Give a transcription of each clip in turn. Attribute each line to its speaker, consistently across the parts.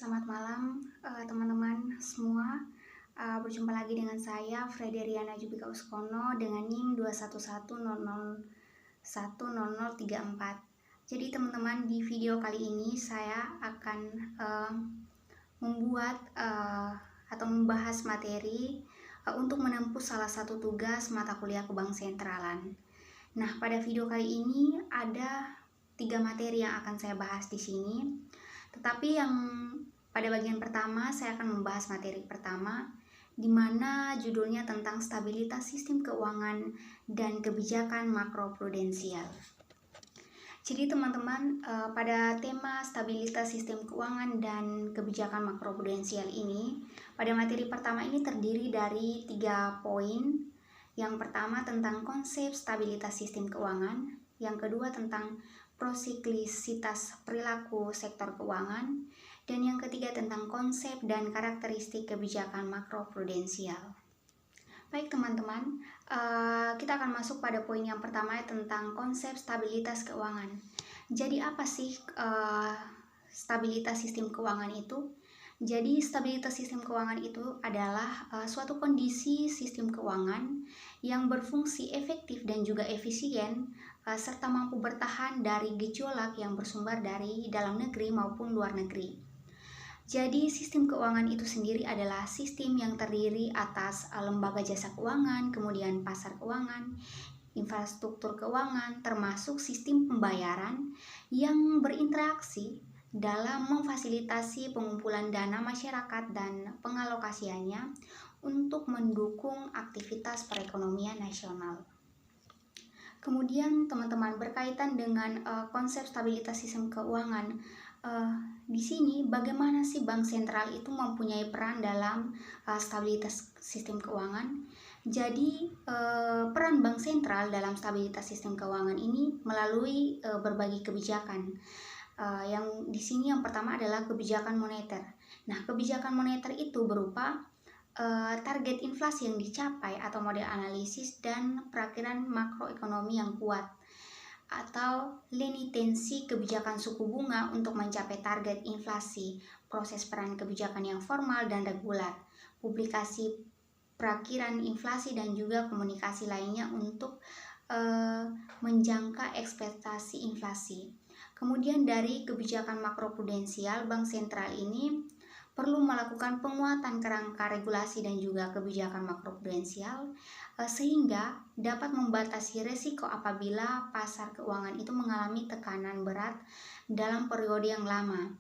Speaker 1: Selamat malam teman-teman semua. Berjumpa lagi dengan saya Frederiana Jubika Uskono dengan NIM 21100100034. Jadi teman-teman, di video kali ini saya akan membuat atau membahas materi untuk menempuh salah satu tugas mata kuliah Bank Sentralan. Nah, pada video kali ini ada 3 materi yang akan saya bahas di sini. Tetapi yang pada bagian pertama saya akan membahas materi pertama, di mana judulnya tentang stabilitas sistem keuangan dan kebijakan makroprudensial. Jadi teman-teman, pada tema stabilitas sistem keuangan dan kebijakan makroprudensial ini, pada materi pertama ini terdiri dari 3 poin. Yang pertama tentang konsep stabilitas sistem keuangan, yang kedua tentang prosiklisitas perilaku sektor keuangan, dan yang ketiga tentang konsep dan karakteristik kebijakan makroprudensial. Baik teman-teman, kita akan masuk pada poin yang pertama tentang konsep stabilitas keuangan. Jadi apa sih stabilitas sistem keuangan itu? Jadi stabilitas sistem keuangan itu adalah suatu kondisi sistem keuangan yang berfungsi efektif dan juga efisien serta mampu bertahan dari gejolak yang bersumber dari dalam negeri maupun luar negeri. Jadi sistem keuangan itu sendiri adalah sistem yang terdiri atas lembaga jasa keuangan, kemudian pasar keuangan, infrastruktur keuangan, termasuk sistem pembayaran yang berinteraksi dalam memfasilitasi pengumpulan dana masyarakat dan pengalokasiannya untuk mendukung aktivitas perekonomian nasional. Kemudian teman-teman, berkaitan dengan konsep stabilitas sistem keuangan, di sini bagaimana sih Bank Sentral itu mempunyai peran dalam stabilitas sistem keuangan? Jadi peran Bank Sentral dalam stabilitas sistem keuangan ini melalui berbagai kebijakan. Yang di sini yang pertama adalah kebijakan moneter. Nah, kebijakan moneter itu berupa target inflasi yang dicapai atau model analisis dan perakiraan makroekonomi yang kuat, atau lenitensi kebijakan suku bunga untuk mencapai target inflasi, proses peran kebijakan yang formal dan reguler, publikasi perakiraan inflasi dan juga komunikasi lainnya untuk menjangka ekspektasi inflasi. Kemudian dari kebijakan makroprudensial, Bank Sentral ini perlu melakukan penguatan kerangka regulasi dan juga kebijakan makroprudensial sehingga dapat membatasi risiko apabila pasar keuangan itu mengalami tekanan berat dalam periode yang lama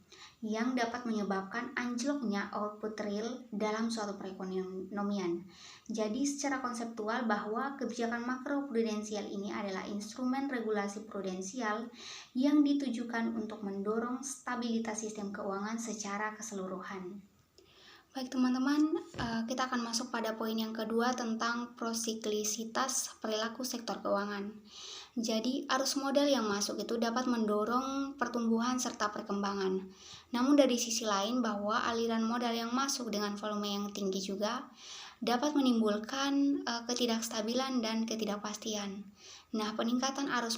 Speaker 1: yang dapat menyebabkan anjloknya output real dalam suatu perekonomian. Jadi secara konseptual bahwa kebijakan makroprudensial ini adalah instrumen regulasi prudensial yang ditujukan untuk mendorong stabilitas sistem keuangan secara keseluruhan. Baik teman-teman, kita akan masuk pada poin yang kedua tentang prosiklisitas perilaku sektor keuangan. Jadi arus modal yang masuk itu dapat mendorong pertumbuhan serta perkembangan. Namun dari sisi lain bahwa aliran modal yang masuk dengan volume yang tinggi juga dapat menimbulkan ketidakstabilan dan ketidakpastian. Nah, peningkatan arus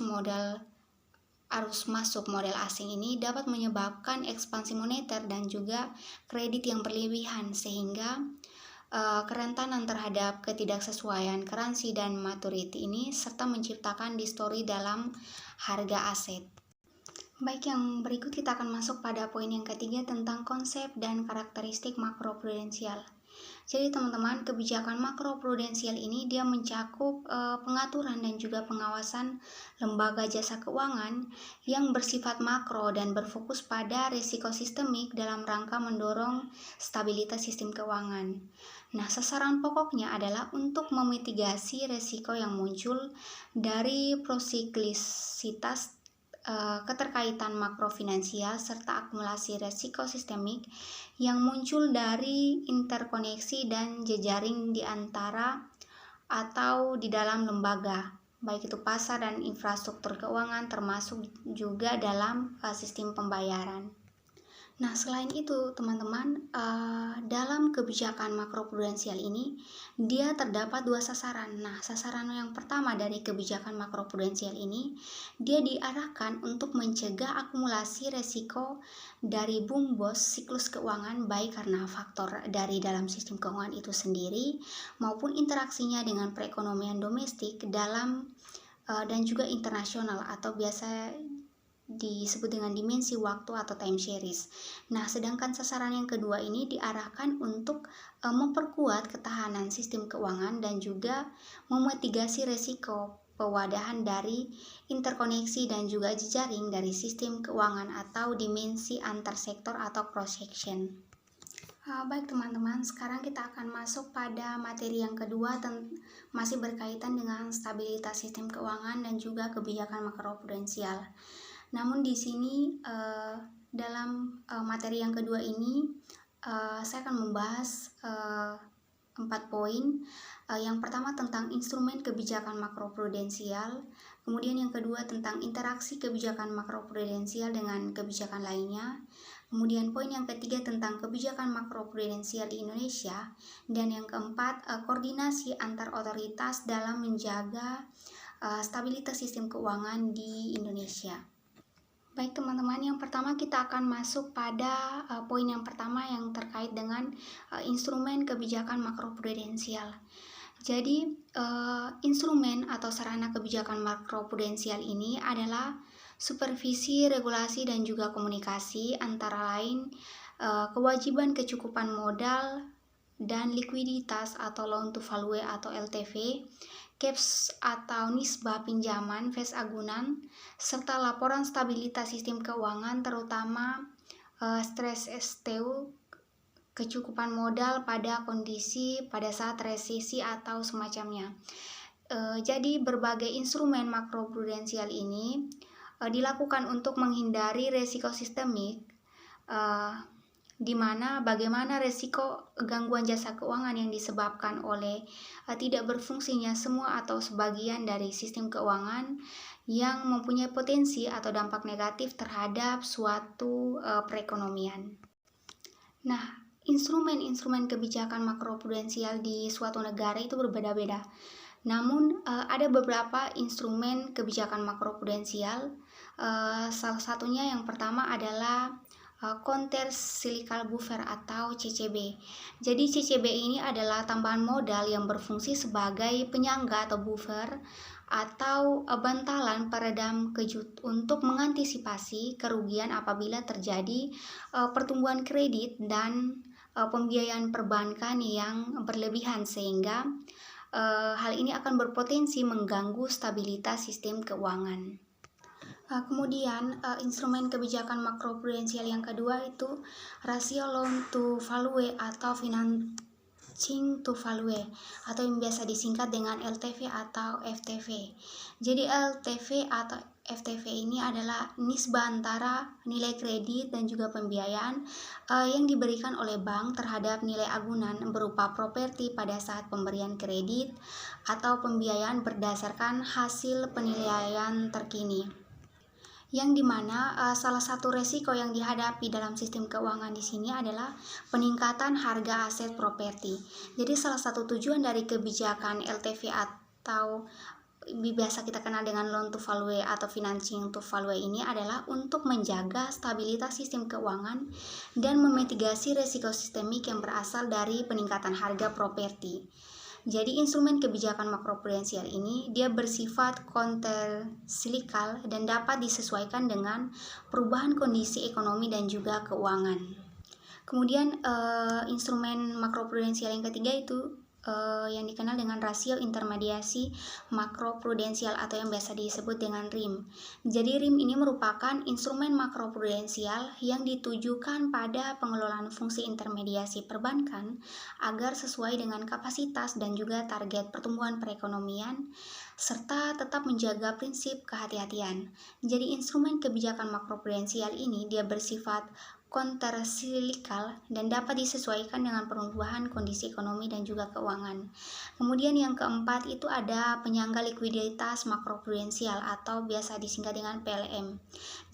Speaker 1: masuk modal asing ini dapat menyebabkan ekspansi moneter dan juga kredit yang berlebihan sehingga kerentanan terhadap ketidaksesuaian currency dan maturity ini serta menciptakan distorsi dalam harga aset. Baik, yang berikut kita akan masuk pada poin yang ketiga tentang konsep dan karakteristik makroprudensial. Jadi teman-teman, kebijakan makroprudensial ini dia mencakup pengaturan dan juga pengawasan lembaga jasa keuangan yang bersifat makro dan berfokus pada risiko sistemik dalam rangka mendorong stabilitas sistem keuangan. Nah, sasaran pokoknya adalah untuk memitigasi risiko yang muncul dari prosiklisitas keterkaitan makrofinansial serta akumulasi risiko sistemik yang muncul dari interkoneksi dan jejaring di antara atau di dalam lembaga, baik itu pasar dan infrastruktur keuangan termasuk juga dalam sistem pembayaran. Nah, selain itu, teman-teman, dalam kebijakan makroprudensial ini, dia terdapat dua sasaran. Nah, sasaran yang pertama dari kebijakan makroprudensial ini, dia diarahkan untuk mencegah akumulasi resiko dari boom-bust siklus keuangan, baik karena faktor dari dalam sistem keuangan itu sendiri, maupun interaksinya dengan perekonomian domestik dalam dan juga internasional atau biasa disebut dengan dimensi waktu atau time series. Nah, sedangkan sasaran yang kedua ini diarahkan untuk memperkuat ketahanan sistem keuangan dan juga memitigasi resiko pewadahan dari interkoneksi dan juga jejaring dari sistem keuangan atau dimensi antar sektor atau cross section. Baik teman-teman, sekarang kita akan masuk pada materi yang kedua, masih berkaitan dengan stabilitas sistem keuangan dan juga kebijakan makroprudensial. Namun di sini dalam materi yang kedua ini saya akan membahas 4 poin. Yang pertama tentang instrumen kebijakan makroprudensial, kemudian yang kedua tentang interaksi kebijakan makroprudensial dengan kebijakan lainnya, kemudian poin yang ketiga tentang kebijakan makroprudensial di Indonesia, dan yang keempat koordinasi antar otoritas dalam menjaga stabilitas sistem keuangan di Indonesia. Baik teman-teman, yang pertama kita akan masuk pada poin yang pertama yang terkait dengan instrumen kebijakan makroprudensial. Jadi instrumen atau sarana kebijakan makroprudensial ini adalah supervisi, regulasi, dan juga komunikasi, antara lain kewajiban kecukupan modal dan likuiditas atau loan to value atau LTV, caps atau nisbah pinjaman fase agunan, serta laporan stabilitas sistem keuangan terutama stress STU, kecukupan modal pada kondisi pada saat resesi atau semacamnya. Jadi berbagai instrumen makroprudensial ini dilakukan untuk menghindari resiko sistemik, di mana bagaimana resiko gangguan jasa keuangan yang disebabkan oleh tidak berfungsinya semua atau sebagian dari sistem keuangan yang mempunyai potensi atau dampak negatif terhadap suatu perekonomian. Nah, instrumen-instrumen kebijakan makroprudensial di suatu negara itu berbeda-beda. Namun ada beberapa instrumen kebijakan makroprudensial. Salah satunya yang pertama adalah counter-cyclical buffer atau CCB. Jadi CCB ini adalah tambahan modal yang berfungsi sebagai penyangga atau buffer atau bantalan peredam kejut untuk mengantisipasi kerugian apabila terjadi pertumbuhan kredit dan pembiayaan perbankan yang berlebihan, sehingga hal ini akan berpotensi mengganggu stabilitas sistem keuangan. Kemudian instrumen kebijakan makroprudensial yang kedua itu rasio loan to value atau financing to value atau yang biasa disingkat dengan LTV atau FTV. Jadi LTV atau FTV ini adalah nisbah antara nilai kredit dan juga pembiayaan yang diberikan oleh bank terhadap nilai agunan berupa properti pada saat pemberian kredit atau pembiayaan berdasarkan hasil penilaian terkini. Yang dimana salah satu resiko yang dihadapi dalam sistem keuangan di sini adalah peningkatan harga aset properti. Jadi salah satu tujuan dari kebijakan LTV atau biasa kita kenal dengan loan to value atau financing to value ini adalah untuk menjaga stabilitas sistem keuangan dan memitigasi resiko sistemik yang berasal dari peningkatan harga properti. Jadi instrumen kebijakan makroprudensial ini dia bersifat counter-cyclical dan dapat disesuaikan dengan perubahan kondisi ekonomi dan juga keuangan. Kemudian instrumen makroprudensial yang ketiga itu yang dikenal dengan rasio intermediasi makroprudensial atau yang biasa disebut dengan RIM. Jadi RIM ini merupakan instrumen makroprudensial yang ditujukan pada pengelolaan fungsi intermediasi perbankan agar sesuai dengan kapasitas dan juga target pertumbuhan perekonomian serta tetap menjaga prinsip kehati-hatian. Jadi instrumen kebijakan makroprudensial ini dia bersifat kontrasiklikal dan dapat disesuaikan dengan perubahan kondisi ekonomi dan juga keuangan. Kemudian yang keempat itu ada penyangga likuiditas makroprudensial atau biasa disingkat dengan PLM.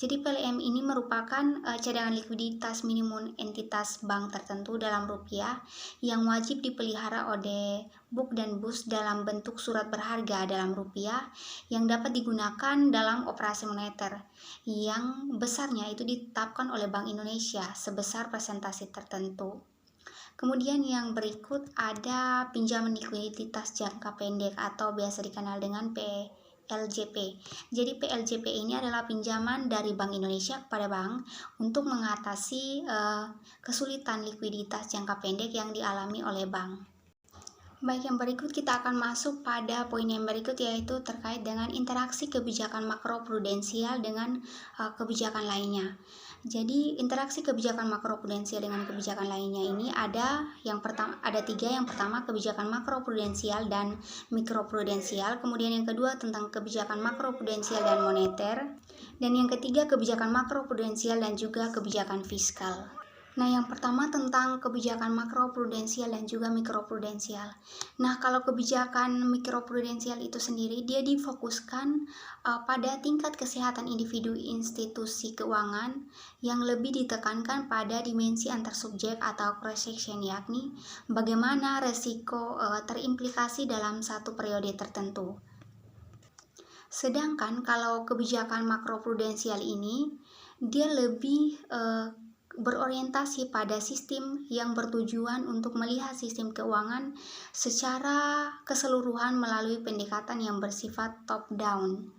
Speaker 1: Jadi PLM ini merupakan cadangan likuiditas minimum entitas bank tertentu dalam rupiah yang wajib dipelihara oleh book dan bus dalam bentuk surat berharga dalam rupiah yang dapat digunakan dalam operasi moneter yang besarnya itu ditetapkan oleh Bank Indonesia sebesar persentase tertentu. Kemudian yang berikut ada pinjaman likuiditas jangka pendek atau biasa dikenal dengan PLJP. Jadi PLJP ini adalah pinjaman dari Bank Indonesia kepada bank untuk mengatasi kesulitan likuiditas jangka pendek yang dialami oleh bank. Baik, yang berikut kita akan masuk pada poin yang berikut, yaitu terkait dengan interaksi kebijakan makroprudensial dengan kebijakan lainnya. Jadi interaksi kebijakan makroprudensial dengan kebijakan lainnya ini ada tiga. Yang pertama kebijakan makroprudensial dan mikroprudensial, kemudian yang kedua tentang kebijakan makroprudensial dan moneter, dan yang ketiga kebijakan makroprudensial dan juga kebijakan fiskal. Nah, yang pertama tentang kebijakan makroprudensial dan juga mikroprudensial. Nah, kalau kebijakan mikroprudensial itu sendiri, dia difokuskan pada tingkat kesehatan individu institusi keuangan yang lebih ditekankan pada dimensi antar subjek atau cross section, yakni bagaimana resiko terimplikasi dalam satu periode tertentu. Sedangkan kalau kebijakan makroprudensial ini, dia lebih berorientasi pada sistem yang bertujuan untuk melihat sistem keuangan secara keseluruhan melalui pendekatan yang bersifat top down.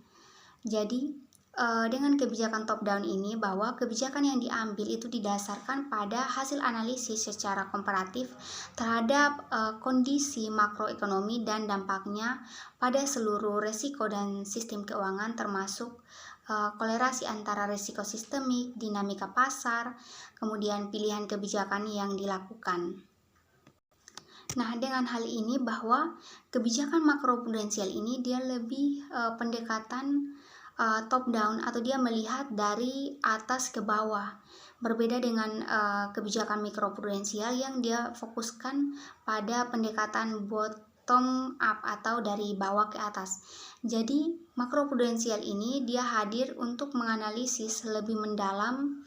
Speaker 1: Jadi dengan kebijakan top down ini, bahwa kebijakan yang diambil itu didasarkan pada hasil analisis secara komparatif terhadap kondisi makroekonomi dan dampaknya pada seluruh resiko dan sistem keuangan, termasuk kolerasi antara risiko sistemik, dinamika pasar, kemudian pilihan kebijakan yang dilakukan. Nah, dengan hal ini bahwa kebijakan makroprudensial ini dia lebih pendekatan top down atau dia melihat dari atas ke bawah. Berbeda dengan kebijakan mikroprudensial yang dia fokuskan pada pendekatan bottom up atau dari bawah ke atas. Jadi makroprudensial ini dia hadir untuk menganalisis lebih mendalam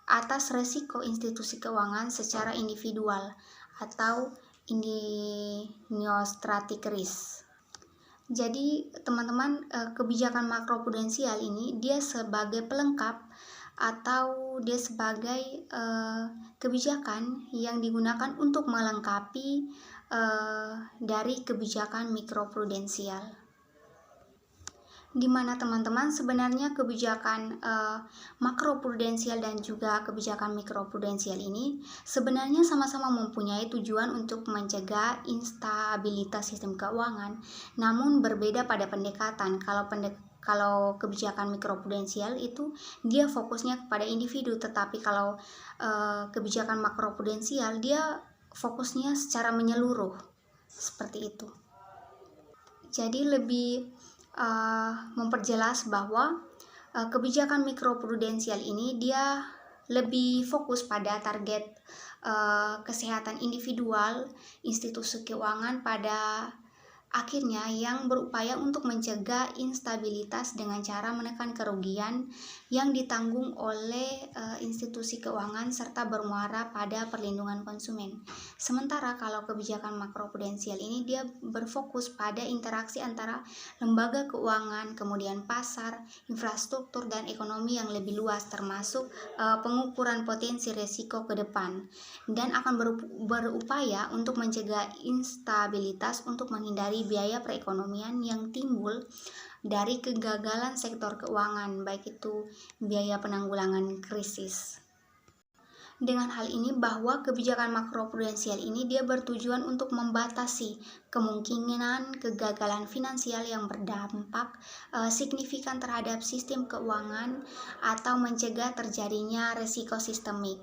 Speaker 1: atas resiko institusi keuangan secara individual atau idiosyncratic risk. Jadi teman-teman, kebijakan makroprudensial ini dia sebagai pelengkap atau dia sebagai kebijakan yang digunakan untuk melengkapi dari kebijakan mikroprudensial, di mana teman-teman sebenarnya kebijakan makroprudensial dan juga kebijakan mikroprudensial ini sebenarnya sama-sama mempunyai tujuan untuk mencegah instabilitas sistem keuangan, namun berbeda pada pendekatan. Kalau kebijakan mikroprudensial itu dia fokusnya kepada individu, tetapi kalau kebijakan makroprudensial dia fokusnya secara menyeluruh, seperti itu. Jadi lebih memperjelas bahwa kebijakan mikroprudensial ini dia lebih fokus pada target kesehatan individual institusi keuangan pada akhirnya, yang berupaya untuk mencegah instabilitas dengan cara menekan kerugian yang ditanggung oleh institusi keuangan serta bermuara pada perlindungan konsumen. Sementara kalau kebijakan makroprudensial ini dia berfokus pada interaksi antara lembaga keuangan, kemudian pasar, infrastruktur, dan ekonomi yang lebih luas, termasuk pengukuran potensi risiko ke depan, dan akan berupaya untuk mencegah instabilitas untuk menghindari biaya perekonomian yang timbul dari kegagalan sektor keuangan, baik itu biaya penanggulangan krisis. Dengan hal ini bahwa kebijakan makroprudensial ini dia bertujuan untuk membatasi kemungkinan kegagalan finansial yang berdampak signifikan terhadap sistem keuangan atau mencegah terjadinya risiko sistemik.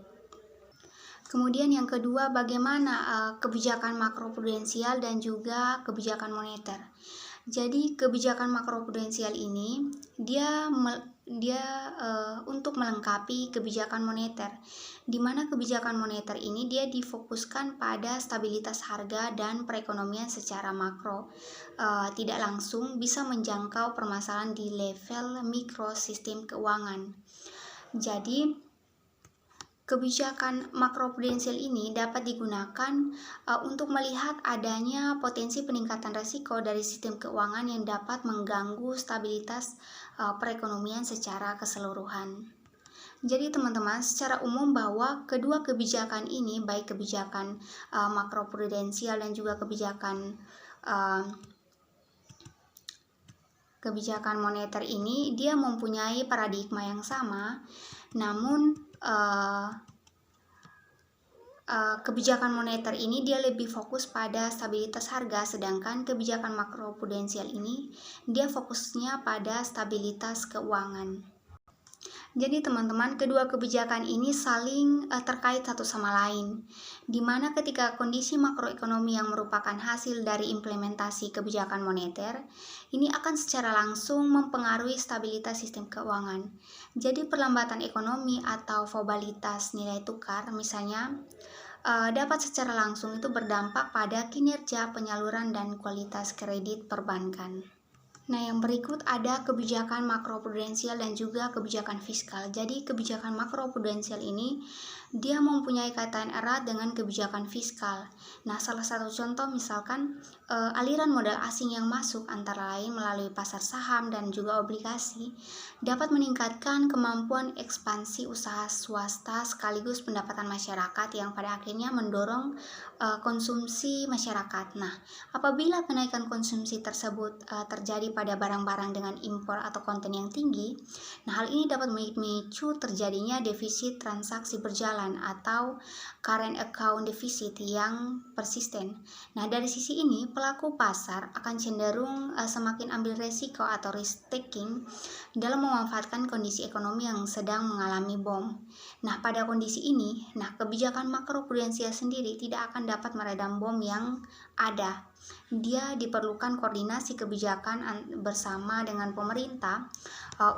Speaker 1: Kemudian yang kedua, bagaimana kebijakan makroprudensial dan juga kebijakan moneter. Jadi kebijakan makroprudensial ini dia untuk melengkapi kebijakan moneter, di mana kebijakan moneter ini dia difokuskan pada stabilitas harga dan perekonomian secara makro, tidak langsung bisa menjangkau permasalahan di level mikro sistem keuangan. Jadi kebijakan makroprudensial ini dapat digunakan untuk melihat adanya potensi peningkatan risiko dari sistem keuangan yang dapat mengganggu stabilitas perekonomian secara keseluruhan. Jadi teman-teman, secara umum bahwa kedua kebijakan ini, baik kebijakan makroprudensial dan juga kebijakan moneter ini, dia mempunyai paradigma yang sama, namun kebijakan moneter ini dia lebih fokus pada stabilitas harga, sedangkan kebijakan makroprudensial ini dia fokusnya pada stabilitas keuangan. Jadi teman-teman, kedua kebijakan ini saling terkait satu sama lain, di mana ketika kondisi makroekonomi yang merupakan hasil dari implementasi kebijakan moneter, ini akan secara langsung mempengaruhi stabilitas sistem keuangan. Jadi perlambatan ekonomi atau volatilitas nilai tukar misalnya, dapat secara langsung itu berdampak pada kinerja penyaluran dan kualitas kredit perbankan. Nah, yang berikut ada kebijakan makroprudensial dan juga kebijakan fiskal. Jadi, kebijakan makroprudensial ini dia mempunyai kaitan erat dengan kebijakan fiskal. Nah, salah satu contoh misalkan aliran modal asing yang masuk antara lain melalui pasar saham dan juga obligasi dapat meningkatkan kemampuan ekspansi usaha swasta sekaligus pendapatan masyarakat yang pada akhirnya mendorong konsumsi masyarakat. Nah, apabila kenaikan konsumsi tersebut terjadi pada barang-barang dengan impor atau konten yang tinggi, nah hal ini dapat memicu terjadinya defisit transaksi berjalan atau current account deficit yang persisten. Nah, dari sisi ini pelaku pasar akan cenderung semakin ambil resiko atau risk taking dalam memanfaatkan kondisi ekonomi yang sedang mengalami bom. Nah, pada kondisi ini, kebijakan makroprudensial sendiri tidak akan dapat meredam bom yang ada. Dia diperlukan koordinasi kebijakan bersama dengan pemerintah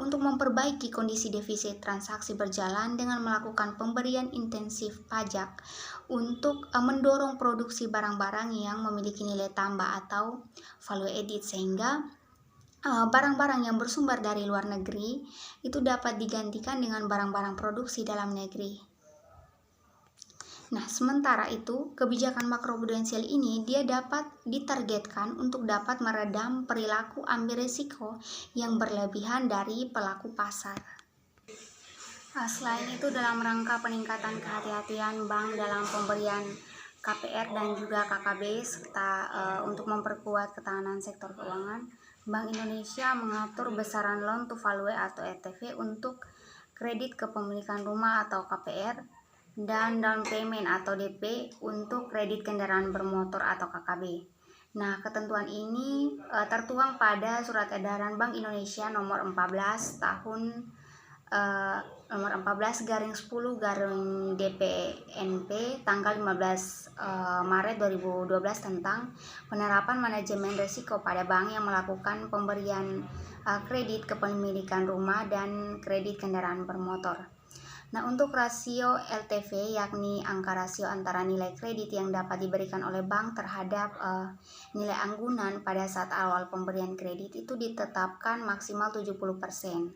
Speaker 1: untuk memperbaiki kondisi defisit transaksi berjalan dengan melakukan pemberian intensif pajak untuk mendorong produksi barang-barang yang memiliki nilai tambah atau value added, sehingga barang-barang yang bersumber dari luar negeri itu dapat digantikan dengan barang-barang produksi dalam negeri. Nah, sementara itu, kebijakan makroprudensial ini dia dapat ditargetkan untuk dapat meredam perilaku ambil risiko yang berlebihan dari pelaku pasar. Selain itu, dalam rangka peningkatan kehati-hatian bank dalam pemberian KPR dan juga KKB serta untuk memperkuat ketahanan sektor keuangan, Bank Indonesia mengatur besaran loan to value atau LTV untuk kredit kepemilikan rumah atau KPR dan down payment atau DP untuk kredit kendaraan bermotor atau KKB. Nah, ketentuan ini tertuang pada Surat Edaran Bank Indonesia nomor 14 tahun nomor 14/10/DPNP tanggal 15 Maret 2012 tentang penerapan manajemen risiko pada bank yang melakukan pemberian kredit kepemilikan rumah dan kredit kendaraan bermotor. Nah, untuk rasio LTV, yakni angka rasio antara nilai kredit yang dapat diberikan oleh bank terhadap nilai anggunan pada saat awal pemberian kredit itu ditetapkan maksimal 70%.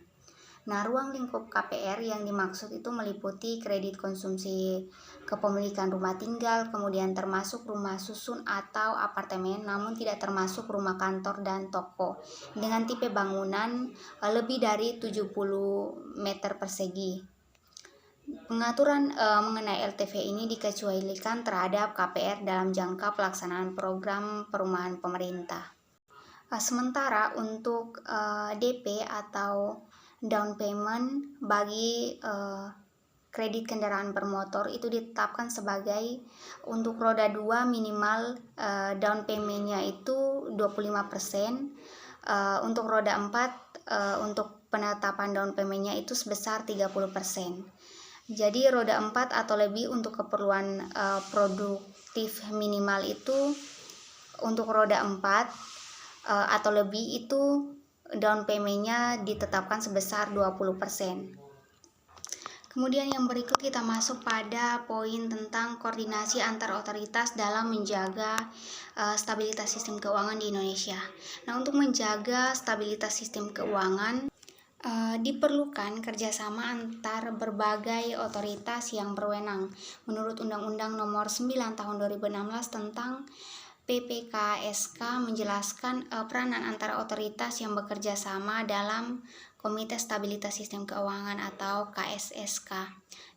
Speaker 1: Nah, ruang lingkup KPR yang dimaksud itu meliputi kredit konsumsi kepemilikan rumah tinggal, kemudian termasuk rumah susun atau apartemen, namun tidak termasuk rumah kantor dan toko, dengan tipe bangunan lebih dari 70 meter persegi. Pengaturan mengenai LTV ini dikecualikan terhadap KPR dalam jangka pelaksanaan program perumahan pemerintah. Sementara untuk DP atau down payment bagi kredit kendaraan bermotor itu ditetapkan sebagai untuk roda 2 minimal down paymentnya itu 25%, untuk roda 4 untuk penetapan down paymentnya itu sebesar 30%. Jadi roda 4 atau lebih untuk keperluan produktif minimal itu untuk roda 4 atau lebih itu down payment-nya ditetapkan sebesar 20%. Kemudian yang berikut kita masuk pada poin tentang koordinasi antar otoritas dalam menjaga stabilitas sistem keuangan di Indonesia. Nah, untuk menjaga stabilitas sistem keuangan diperlukan kerjasama antar berbagai otoritas yang berwenang. Menurut Undang-Undang Nomor 9 Tahun 2016 tentang PPKSK menjelaskan peranan antara otoritas yang bekerja sama dalam Komite Stabilitas Sistem Keuangan atau KSSK.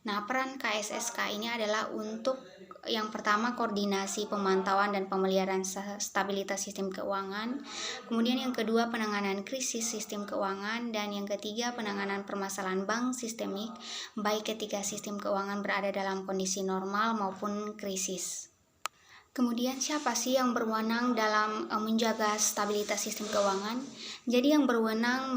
Speaker 1: Nah, peran KSSK ini adalah untuk yang pertama koordinasi pemantauan dan pemeliharaan stabilitas sistem keuangan, kemudian yang kedua penanganan krisis sistem keuangan, dan yang ketiga penanganan permasalahan bank sistemik baik ketika sistem keuangan berada dalam kondisi normal maupun krisis. Kemudian siapa sih yang berwenang dalam menjaga stabilitas sistem keuangan? Jadi yang berwenang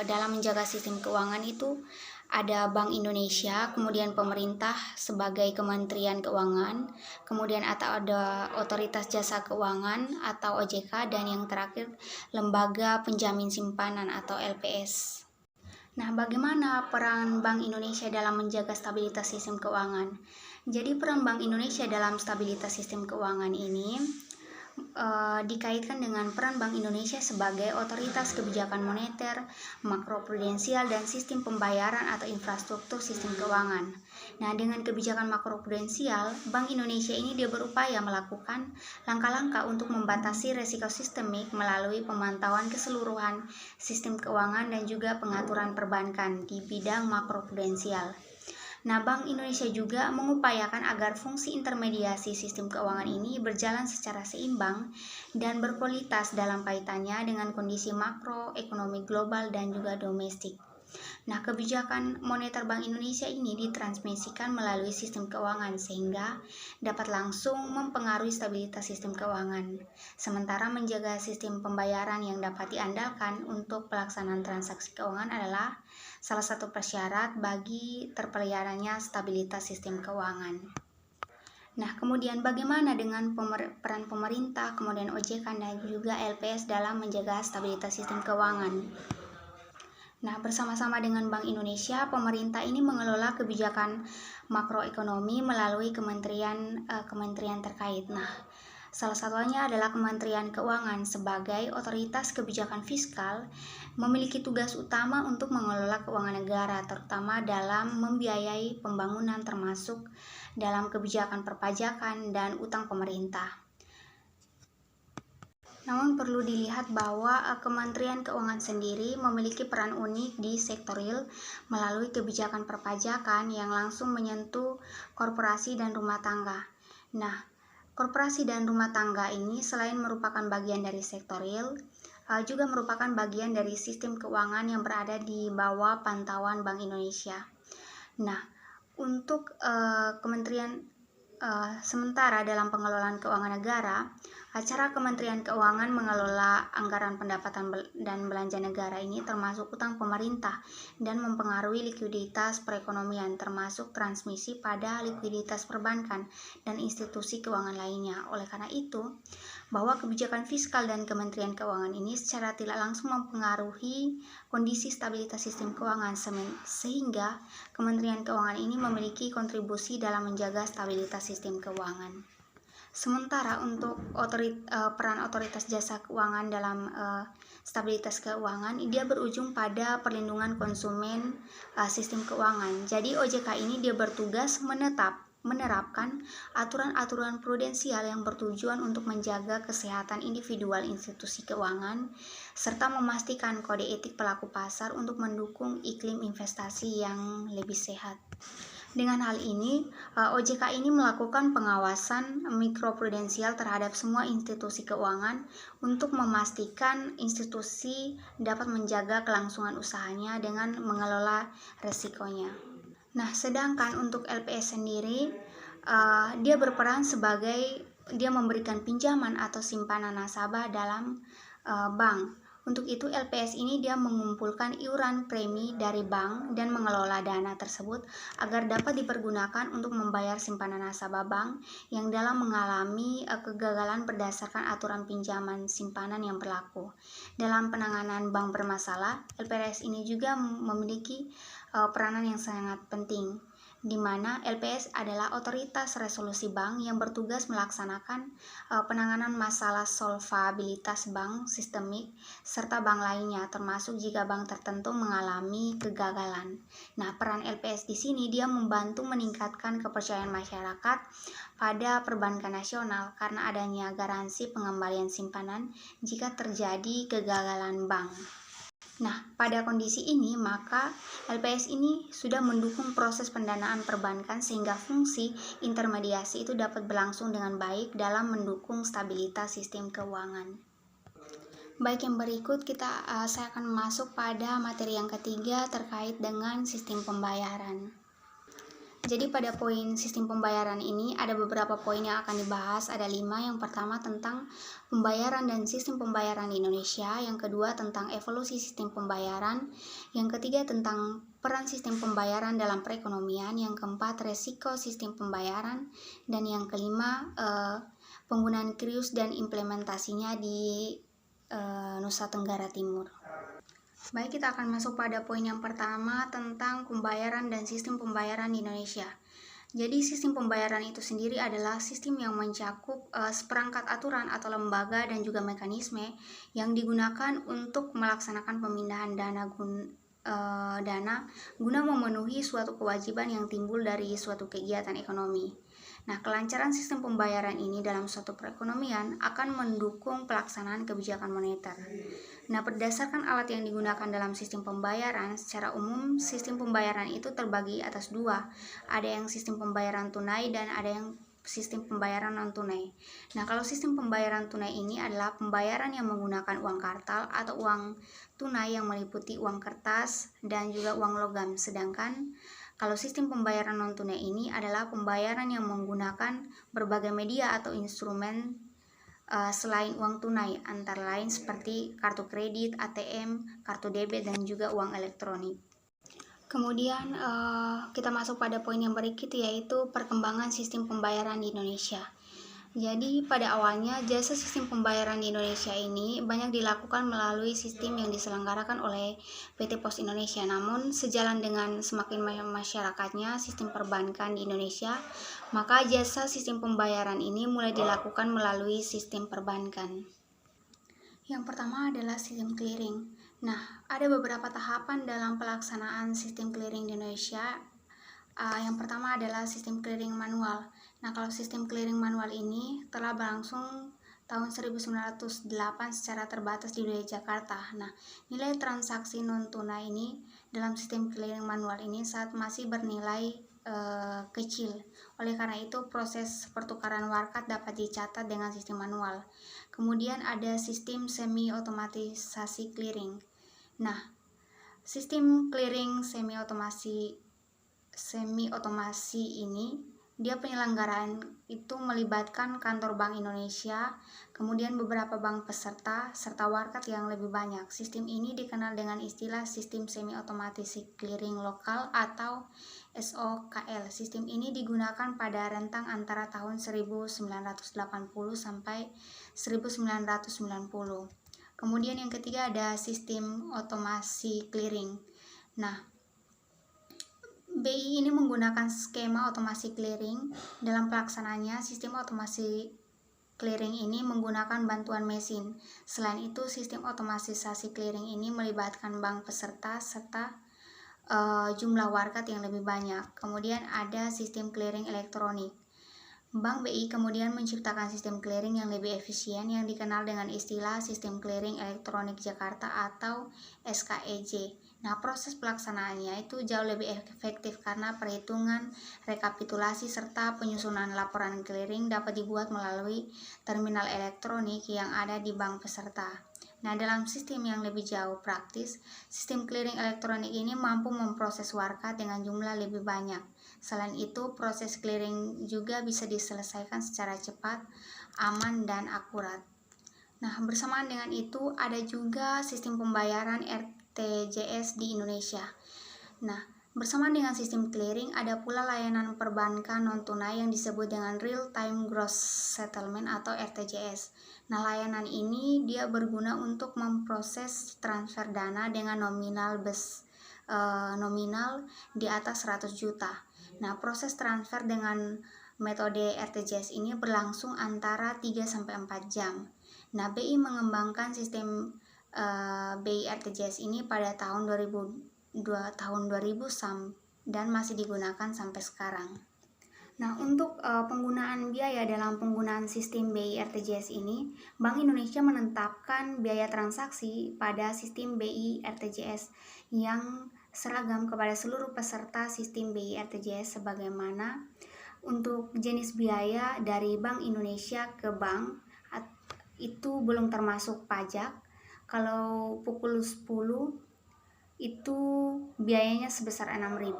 Speaker 1: dalam menjaga sistem keuangan itu ada Bank Indonesia, kemudian pemerintah sebagai Kementerian Keuangan, kemudian atau ada Otoritas Jasa Keuangan atau OJK, dan yang terakhir Lembaga Penjamin Simpanan atau LPS. Nah, bagaimana peran Bank Indonesia dalam menjaga stabilitas sistem keuangan? Jadi peran Bank Indonesia dalam stabilitas sistem keuangan ini dikaitkan dengan peran Bank Indonesia sebagai otoritas kebijakan moneter, makroprudensial, dan sistem pembayaran atau infrastruktur sistem keuangan. Nah, dengan kebijakan makroprudensial, Bank Indonesia ini dia berupaya melakukan langkah-langkah untuk membatasi risiko sistemik melalui pemantauan keseluruhan sistem keuangan dan juga pengaturan perbankan di bidang makroprudensial. Nah, Bank Indonesia juga mengupayakan agar fungsi intermediasi sistem keuangan ini berjalan secara seimbang dan berkualitas dalam kaitannya dengan kondisi makroekonomi global dan juga domestik. Nah, kebijakan moneter Bank Indonesia ini ditransmisikan melalui sistem keuangan sehingga dapat langsung mempengaruhi stabilitas sistem keuangan. Sementara menjaga sistem pembayaran yang dapat diandalkan untuk pelaksanaan transaksi keuangan adalah salah satu persyarat bagi terpeliharaannya stabilitas sistem keuangan. Nah, kemudian bagaimana dengan peran pemerintah, kemudian OJK dan juga LPS dalam menjaga stabilitas sistem keuangan? Nah, bersama-sama dengan Bank Indonesia, pemerintah ini mengelola kebijakan makroekonomi melalui kementerian terkait. Nah, salah satunya adalah Kementerian Keuangan sebagai otoritas kebijakan fiskal memiliki tugas utama untuk mengelola keuangan negara, terutama dalam membiayai pembangunan termasuk dalam kebijakan perpajakan dan utang pemerintah. Namun perlu dilihat bahwa Kementerian Keuangan sendiri memiliki peran unik di sektor real melalui kebijakan perpajakan yang langsung menyentuh korporasi dan rumah tangga. Nah, korporasi dan rumah tangga ini selain merupakan bagian dari sektor real, juga merupakan bagian dari sistem keuangan yang berada di bawah pantauan Bank Indonesia. Nah, untuk sementara dalam pengelolaan keuangan negara, cara Kementerian Keuangan mengelola anggaran pendapatan dan belanja negara ini termasuk utang pemerintah dan mempengaruhi likuiditas perekonomian termasuk transmisi pada likuiditas perbankan dan institusi keuangan lainnya. Oleh karena itu, bahwa kebijakan fiskal dan Kementerian Keuangan ini secara tidak langsung mempengaruhi kondisi stabilitas sistem keuangan sehingga Kementerian Keuangan ini memiliki kontribusi dalam menjaga stabilitas sistem keuangan. Sementara untuk peran otoritas jasa keuangan dalam stabilitas keuangan, dia berujung pada perlindungan konsumen sistem keuangan. Jadi OJK ini dia bertugas menerapkan aturan-aturan prudensial yang bertujuan untuk menjaga kesehatan individual institusi keuangan serta memastikan kode etik pelaku pasar untuk mendukung iklim investasi yang lebih sehat. Dengan hal ini, OJK ini melakukan pengawasan mikroprudensial terhadap semua institusi keuangan untuk memastikan institusi dapat menjaga kelangsungan usahanya dengan mengelola resikonya. Nah, sedangkan untuk LPS sendiri, dia berperan sebagai dia memberikan pinjaman atau simpanan nasabah dalam bank. Untuk itu LPS ini dia mengumpulkan iuran premi dari bank dan mengelola dana tersebut agar dapat dipergunakan untuk membayar simpanan nasabah bank yang dalam mengalami kegagalan berdasarkan aturan pinjaman simpanan yang berlaku. Dalam penanganan bank bermasalah, LPS ini juga memiliki peranan yang sangat penting, di mana LPS adalah otoritas resolusi bank yang bertugas melaksanakan penanganan masalah solvabilitas bank sistemik serta bank lainnya, termasuk jika bank tertentu mengalami kegagalan. Nah, peran LPS di sini dia membantu meningkatkan kepercayaan masyarakat pada perbankan nasional karena adanya garansi pengembalian simpanan jika terjadi kegagalan bank. Nah, pada kondisi ini, maka LPS ini sudah mendukung proses pendanaan perbankan sehingga fungsi intermediasi itu dapat berlangsung dengan baik dalam mendukung stabilitas sistem keuangan. Baik, yang berikut saya akan masuk pada materi yang ketiga terkait dengan sistem pembayaran. Jadi pada poin sistem pembayaran ini ada beberapa poin yang akan dibahas, ada 5. Yang pertama tentang pembayaran dan sistem pembayaran di Indonesia, yang kedua tentang evolusi sistem pembayaran, yang ketiga tentang peran sistem pembayaran dalam perekonomian, yang keempat resiko sistem pembayaran, dan yang kelima penggunaan QRIUS dan implementasinya di Nusa Tenggara Timur. Baik, kita akan masuk pada poin yang pertama tentang pembayaran dan sistem pembayaran di Indonesia. Jadi sistem pembayaran itu sendiri adalah sistem yang mencakup seperangkat aturan atau lembaga dan juga mekanisme yang digunakan untuk melaksanakan pemindahan dana guna memenuhi suatu kewajiban yang timbul dari suatu kegiatan ekonomi. Nah, kelancaran sistem pembayaran ini dalam suatu perekonomian akan mendukung pelaksanaan kebijakan moneter. Nah, berdasarkan alat yang digunakan dalam sistem pembayaran, secara umum sistem pembayaran itu terbagi atas 2. Ada yang sistem pembayaran tunai dan ada yang sistem pembayaran non-tunai. Nah, kalau sistem pembayaran tunai ini adalah pembayaran yang menggunakan uang kartal atau uang tunai yang meliputi uang kertas dan juga uang logam. Sedangkan kalau sistem pembayaran non-tunai ini adalah pembayaran yang menggunakan berbagai media atau instrumen selain uang tunai, antara lain seperti kartu kredit, ATM, kartu debit, dan juga uang elektronik. Kemudian kita masuk pada poin yang berikut, yaitu perkembangan sistem pembayaran di Indonesia. Jadi pada awalnya jasa sistem pembayaran di Indonesia ini banyak dilakukan melalui sistem yang diselenggarakan oleh PT Pos Indonesia. Namun sejalan dengan semakin masyarakatnya sistem perbankan di Indonesia, maka jasa sistem pembayaran ini mulai dilakukan melalui sistem perbankan. Yang pertama adalah sistem clearing. Nah, ada beberapa tahapan dalam pelaksanaan sistem clearing di Indonesia. Yang pertama adalah sistem clearing manual. Nah, kalau sistem clearing manual ini telah berlangsung tahun 1908 secara terbatas di wilayah Jakarta. Nah, nilai transaksi non-tunai ini dalam sistem clearing manual ini saat masih bernilai kecil. Oleh karena itu, proses pertukaran warkat dapat dicatat dengan sistem manual. Kemudian ada sistem semi-otomatisasi clearing. Nah, sistem clearing semi-otomasi ini dia penyelenggaraan itu melibatkan kantor Bank Indonesia, kemudian beberapa bank peserta, serta warkat yang lebih banyak. Sistem ini dikenal dengan istilah sistem semi-otomatis clearing lokal atau SOKL. Sistem ini digunakan pada rentang antara tahun 1980 sampai 1990. Kemudian yang ketiga ada sistem otomasi clearing. Nah, BI ini menggunakan skema otomasi clearing. Dalam pelaksanaannya, sistem otomasi clearing ini menggunakan bantuan mesin. Selain itu, sistem otomatisasi clearing ini melibatkan bank peserta serta jumlah warkat yang lebih banyak. Kemudian ada sistem clearing elektronik. Bank BI kemudian menciptakan sistem clearing yang lebih efisien yang dikenal dengan istilah Sistem Clearing Elektronik Jakarta atau SKEJ. Nah, proses pelaksanaannya itu jauh lebih efektif karena perhitungan, rekapitulasi, serta penyusunan laporan clearing dapat dibuat melalui terminal elektronik yang ada di bank peserta. Nah, dalam sistem yang lebih jauh praktis, sistem clearing elektronik ini mampu memproses warkat dengan jumlah lebih banyak. Selain itu, proses clearing juga bisa diselesaikan secara cepat, aman, dan akurat. Nah, bersamaan dengan itu ada juga sistem pembayaran RTGS di Indonesia. Nah, bersamaan dengan sistem clearing ada pula layanan perbankan non-tunai yang disebut dengan Real Time Gross Settlement atau RTGS. Nah, layanan ini dia berguna untuk memproses transfer dana dengan nominal di atas 100 juta. Nah, proses transfer dengan metode RTGS ini berlangsung antara 3 sampai 4 jam. Nah, BI mengembangkan sistem BI RTGS ini pada tahun 2000 dan masih digunakan sampai sekarang. Nah, untuk penggunaan biaya dalam penggunaan sistem BI RTGS ini, Bank Indonesia menetapkan biaya transaksi pada sistem BI RTGS yang seragam kepada seluruh peserta sistem BI RTGS sebagaimana untuk jenis biaya dari Bank Indonesia ke bank itu belum termasuk pajak. Kalau pukul 10 itu biayanya sebesar 6.000.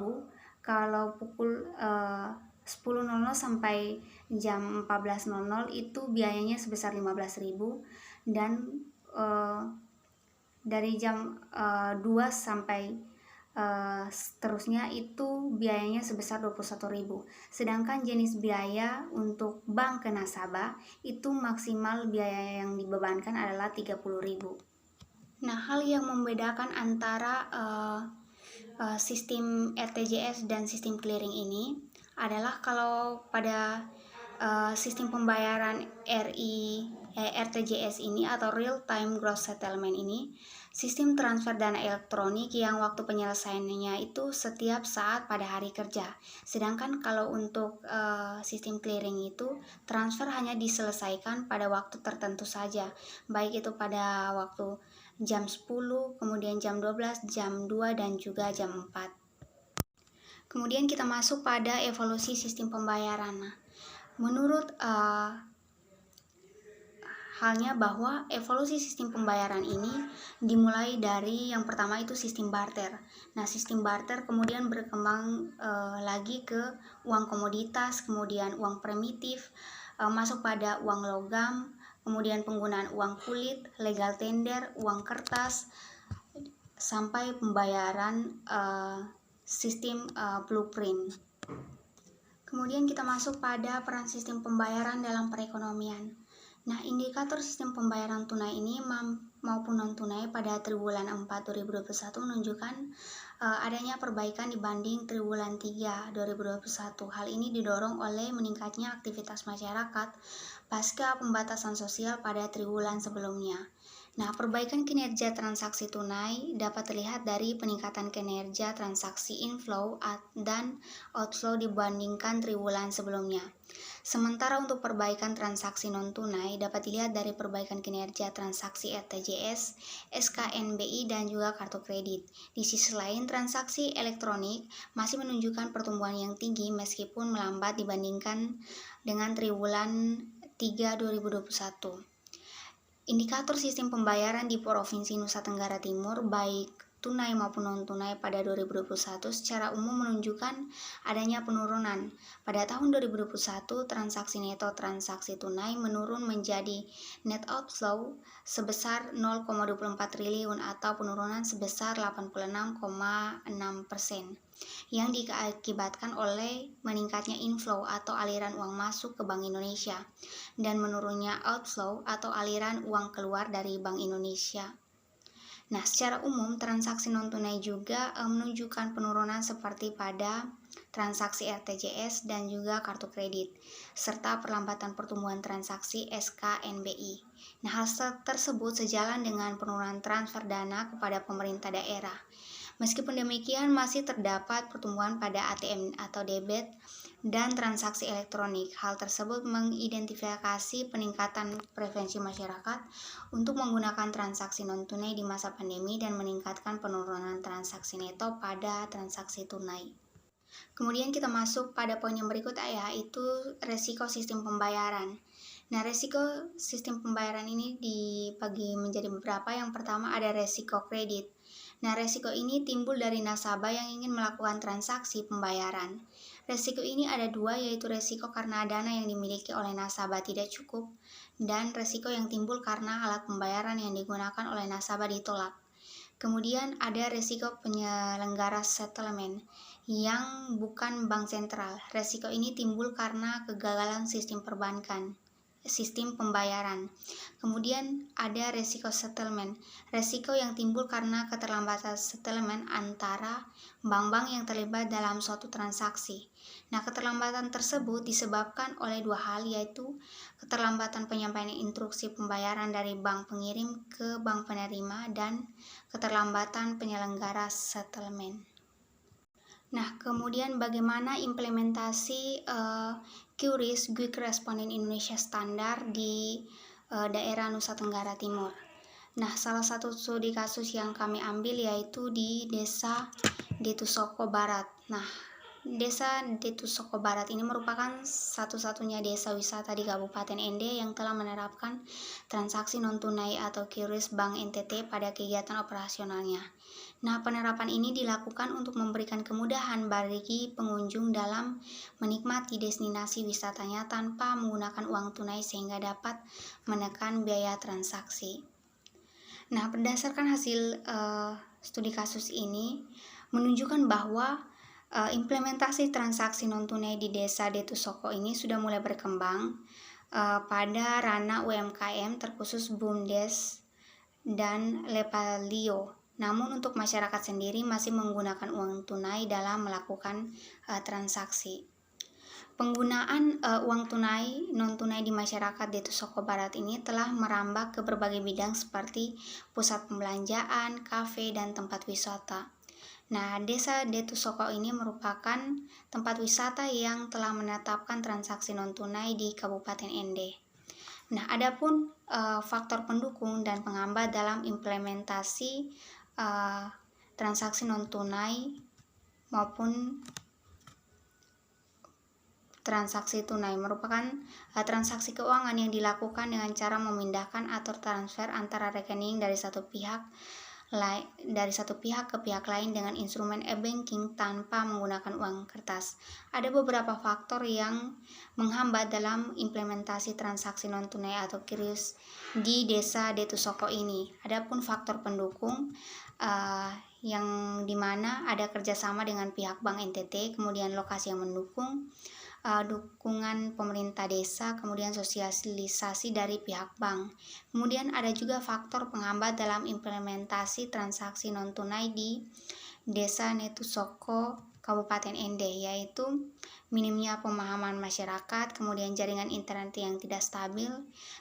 Speaker 1: Kalau pukul 10.00 sampai jam 14.00 itu biayanya sebesar 15.000, dan dari jam 2 sampai seterusnya itu biayanya sebesar 21.000. Sedangkan jenis biaya untuk bank ke nasabah itu maksimal biaya yang dibebankan adalah 30.000. Nah, hal yang membedakan antara sistem RTGS dan sistem clearing ini adalah kalau pada sistem pembayaran RTGS ini atau Real Time Gross Settlement ini, sistem transfer dana elektronik yang waktu penyelesaiannya itu setiap saat pada hari kerja. Sedangkan kalau untuk sistem clearing itu transfer hanya diselesaikan pada waktu tertentu saja, baik itu pada waktu jam 10, kemudian jam 12, jam 2, dan juga jam 4. Kemudian kita masuk pada evolusi sistem pembayaran. Nah, menurut halnya bahwa evolusi sistem pembayaran ini dimulai dari yang pertama itu sistem barter. Nah, sistem barter kemudian berkembang lagi ke uang komoditas, kemudian uang primitif, masuk pada uang logam, kemudian penggunaan uang kulit, legal tender, uang kertas, sampai pembayaran sistem blueprint. Kemudian kita masuk pada peran sistem pembayaran dalam perekonomian. Nah, indikator sistem pembayaran tunai ini maupun non-tunai pada triwulan 4 2021 menunjukkan adanya perbaikan dibanding triwulan 3 2021. Hal ini didorong oleh meningkatnya aktivitas masyarakat pasca pembatasan sosial pada triwulan sebelumnya. Nah, perbaikan kinerja transaksi tunai dapat terlihat dari peningkatan kinerja transaksi inflow dan outflow dibandingkan triwulan sebelumnya. Sementara untuk perbaikan transaksi non-tunai dapat dilihat dari perbaikan kinerja transaksi RTGS, SKNBI, dan juga kartu kredit. Di sisi lain, transaksi elektronik masih menunjukkan pertumbuhan yang tinggi meskipun melambat dibandingkan dengan triwulan 3 2021. Indikator sistem pembayaran di Provinsi Nusa Tenggara Timur, baik tunai maupun non-tunai pada 2021 secara umum menunjukkan adanya penurunan. Pada tahun 2021, transaksi neto transaksi tunai menurun menjadi net outflow sebesar 0,24 triliun atau penurunan sebesar 86,6%. Yang diakibatkan oleh meningkatnya inflow atau aliran uang masuk ke Bank Indonesia dan menurunnya outflow atau aliran uang keluar dari Bank Indonesia. Nah, secara umum transaksi non-tunai juga menunjukkan penurunan seperti pada transaksi RTGS dan juga kartu kredit, serta perlambatan pertumbuhan transaksi SKNBI. Nah, hal tersebut sejalan dengan penurunan transfer dana kepada pemerintah daerah. Meskipun demikian, masih terdapat pertumbuhan pada ATM atau debit dan transaksi elektronik. Hal tersebut mengidentifikasi peningkatan preferensi masyarakat untuk menggunakan transaksi non-tunai di masa pandemi dan meningkatkan penurunan transaksi neto pada transaksi tunai. Kemudian kita masuk pada poin yang berikut, yaitu resiko sistem pembayaran. Nah, resiko sistem pembayaran ini dibagi menjadi beberapa. Yang pertama ada resiko kredit. Nah, resiko ini timbul dari nasabah yang ingin melakukan transaksi pembayaran. Resiko ini ada dua, yaitu resiko karena dana yang dimiliki oleh nasabah tidak cukup, dan resiko yang timbul karena alat pembayaran yang digunakan oleh nasabah ditolak. Kemudian ada resiko penyelenggara settlement yang bukan bank sentral. Resiko ini timbul karena kegagalan sistem pembayaran. Kemudian ada resiko settlement. Resiko yang timbul karena keterlambatan settlement antara bank-bank yang terlibat dalam suatu transaksi. Nah, keterlambatan tersebut disebabkan oleh dua hal, yaitu keterlambatan penyampaian instruksi pembayaran dari bank pengirim ke bank penerima dan keterlambatan penyelenggara settlement. Nah, kemudian bagaimana implementasi QRIS Quick Response Indonesia Standar di daerah Nusa Tenggara Timur. Nah, salah satu studi kasus yang kami ambil yaitu di Desa Detusoko Barat. Nah, Desa Detusoko Barat ini merupakan satu-satunya desa wisata di Kabupaten Ende yang telah menerapkan transaksi non-tunai atau QRIS Bank NTT pada kegiatan operasionalnya. Nah, penerapan ini dilakukan untuk memberikan kemudahan bagi pengunjung dalam menikmati destinasi wisatanya tanpa menggunakan uang tunai sehingga dapat menekan biaya transaksi. Nah, berdasarkan hasil studi kasus ini menunjukkan bahwa implementasi transaksi non-tunai di Desa Detusoko ini sudah mulai berkembang pada ranah UMKM terkhusus BUMDes dan Lepalio. Namun untuk masyarakat sendiri masih menggunakan uang tunai dalam melakukan transaksi. Penggunaan uang tunai non-tunai di masyarakat Detusoko Barat ini telah merambah ke berbagai bidang seperti pusat pembelanjaan, kafe, dan tempat wisata. Nah, Desa Detusoko ini merupakan tempat wisata yang telah menetapkan transaksi non-tunai di Kabupaten Ende. Nah, adapun faktor pendukung dan penghambat dalam implementasi transaksi non-tunai maupun transaksi tunai merupakan transaksi keuangan yang dilakukan dengan cara memindahkan atau transfer antara rekening dari satu pihak ke pihak lain dengan instrumen e-banking tanpa menggunakan uang kertas. Ada beberapa faktor yang menghambat dalam implementasi transaksi non-tunai atau QRIS di Desa Detusoko ini. Adapun faktor pendukung yang dimana ada kerjasama dengan pihak Bank NTT, kemudian lokasi yang mendukung, dukungan pemerintah desa, kemudian sosialisasi dari pihak bank. Kemudian ada juga faktor penghambat dalam implementasi transaksi non-tunai di Desa Detusoko Kabupaten Ende, yaitu minimnya pemahaman masyarakat, kemudian jaringan internet yang tidak stabil,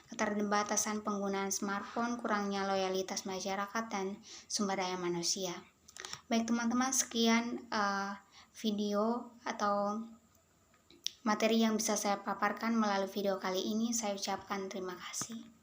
Speaker 1: keterbatasan penggunaan smartphone, kurangnya loyalitas masyarakat, dan sumber daya manusia. Baik teman-teman, sekian video atau materi yang bisa saya paparkan melalui video kali ini. Saya ucapkan terima kasih.